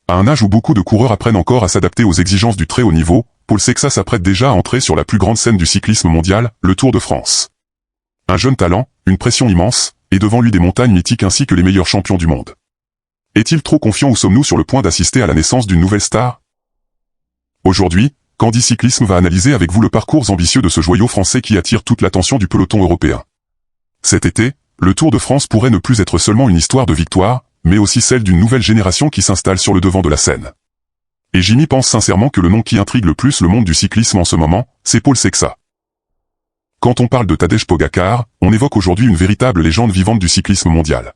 À un âge où beaucoup de coureurs apprennent encore à s'adapter aux exigences du très haut niveau, Paul Sexa s'apprête déjà à entrer sur la plus grande scène du cyclisme mondial, le Tour de France. Un jeune talent, une pression immense, et devant lui des montagnes mythiques ainsi que les meilleurs champions du monde. Est-il trop confiant ou sommes-nous sur le point d'assister à la naissance d'une nouvelle star? Aujourd'hui, Candy Cyclisme va analyser avec vous le parcours ambitieux de ce joyau français qui attire toute l'attention du peloton européen. Cet été, le Tour de France pourrait ne plus être seulement une histoire de victoire, mais aussi celle d'une nouvelle génération qui s'installe sur le devant de la scène. Et Jimmy pense sincèrement que le nom qui intrigue le plus le monde du cyclisme en ce moment, c'est Paul Sexa. Quand on parle de Tadej Pogačar, on évoque aujourd'hui une véritable légende vivante du cyclisme mondial.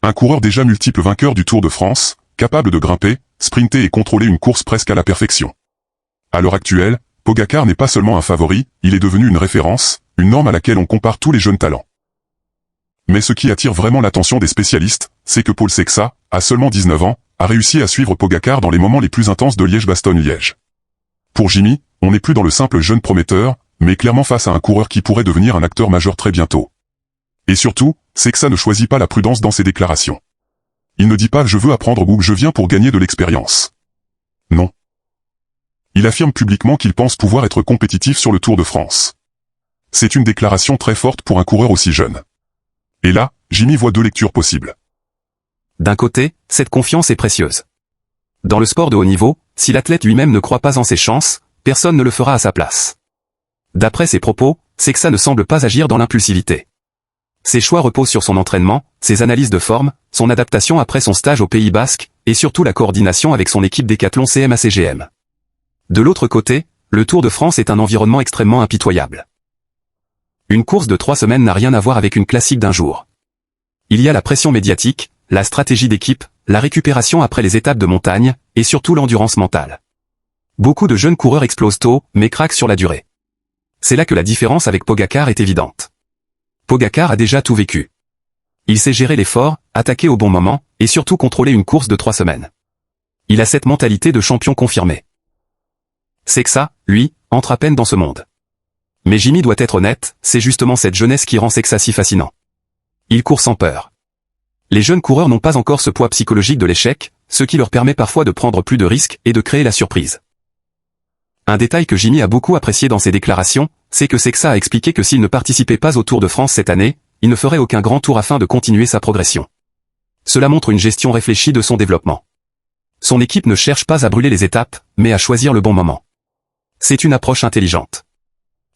Un coureur déjà multiple vainqueur du Tour de France, capable de grimper, sprinter et contrôler une course presque à la perfection. À l'heure actuelle, Pogačar n'est pas seulement un favori, il est devenu une référence, une norme à laquelle on compare tous les jeunes talents. Mais ce qui attire vraiment l'attention des spécialistes, c'est que Paul Sexa, à seulement 19 ans, a réussi à suivre Pogačar dans les moments les plus intenses de Liège-Bastogne-Liège. Pour Jimmy, on n'est plus dans le simple jeune prometteur, mais clairement face à un coureur qui pourrait devenir un acteur majeur très bientôt. Et surtout, Sexa ne choisit pas la prudence dans ses déclarations. Il ne dit pas « je veux apprendre » ou « je viens pour gagner de l'expérience ». Non. Il affirme publiquement qu'il pense pouvoir être compétitif sur le Tour de France. C'est une déclaration très forte pour un coureur aussi jeune. Et là, Jimmy voit deux lectures possibles. D'un côté, cette confiance est précieuse. Dans le sport de haut niveau, si l'athlète lui-même ne croit pas en ses chances, personne ne le fera à sa place. D'après ses propos, Sexa ne semble pas agir dans l'impulsivité. Ses choix reposent sur son entraînement, ses analyses de forme, son adaptation après son stage au Pays Basque, et surtout la coordination avec son équipe Décathlon CMA-CGM. De l'autre côté, le Tour de France est un environnement extrêmement impitoyable. Une course de 3 semaines n'a rien à voir avec une classique d'un jour. Il y a la pression médiatique, la stratégie d'équipe, la récupération après les étapes de montagne, et surtout l'endurance mentale. Beaucoup de jeunes coureurs explosent tôt, mais craquent sur la durée. C'est là que la différence avec Pogačar est évidente. Pogačar a déjà tout vécu. Il sait gérer l'effort, attaquer au bon moment, et surtout contrôler une course de 3 semaines. Il a cette mentalité de champion confirmé. Sexa, lui, entre à peine dans ce monde. Mais Jimmy doit être honnête, c'est justement cette jeunesse qui rend Sexa si fascinant. Il court sans peur. Les jeunes coureurs n'ont pas encore ce poids psychologique de l'échec, ce qui leur permet parfois de prendre plus de risques et de créer la surprise. Un détail que Jimmy a beaucoup apprécié dans ses déclarations, c'est que Sexa a expliqué que s'il ne participait pas au Tour de France cette année, il ne ferait aucun grand tour afin de continuer sa progression. Cela montre une gestion réfléchie de son développement. Son équipe ne cherche pas à brûler les étapes, mais à choisir le bon moment. C'est une approche intelligente.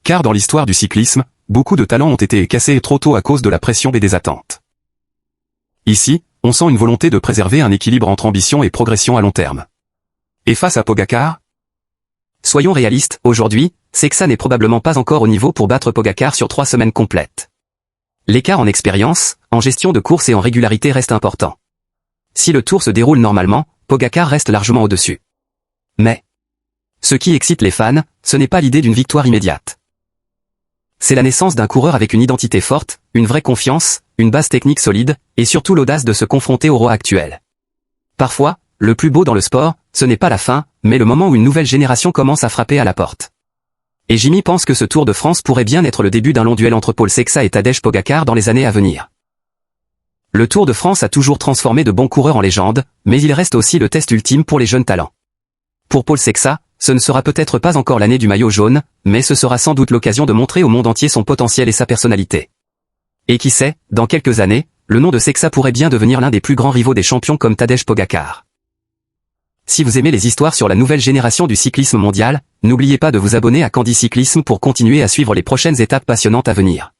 Car dans l'histoire du cyclisme, beaucoup de talents ont été cassés trop tôt à cause de la pression et des attentes. Ici, on sent une volonté de préserver un équilibre entre ambition et progression à long terme. Et face à Pogačar? Soyons réalistes, aujourd'hui, Sexa n'est probablement pas encore au niveau pour battre Pogačar sur 3 semaines complètes. L'écart en expérience, en gestion de course et en régularité reste important. Si le tour se déroule normalement, Pogačar reste largement au-dessus. Mais ce qui excite les fans, ce n'est pas l'idée d'une victoire immédiate. C'est la naissance d'un coureur avec une identité forte, une vraie confiance, une base technique solide, et surtout l'audace de se confronter au roi actuel. Parfois, le plus beau dans le sport, ce n'est pas la fin, mais le moment où une nouvelle génération commence à frapper à la porte. Et Jimmy pense que ce Tour de France pourrait bien être le début d'un long duel entre Paul Sexa et Tadej Pogačar dans les années à venir. Le Tour de France a toujours transformé de bons coureurs en légendes, mais il reste aussi le test ultime pour les jeunes talents. Pour Paul Sexa, ce ne sera peut-être pas encore l'année du maillot jaune, mais ce sera sans doute l'occasion de montrer au monde entier son potentiel et sa personnalité. Et qui sait, dans quelques années, le nom de Sexa pourrait bien devenir l'un des plus grands rivaux des champions comme Tadej Pogačar. Si vous aimez les histoires sur la nouvelle génération du cyclisme mondial, n'oubliez pas de vous abonner à Candy Cyclisme pour continuer à suivre les prochaines étapes passionnantes à venir.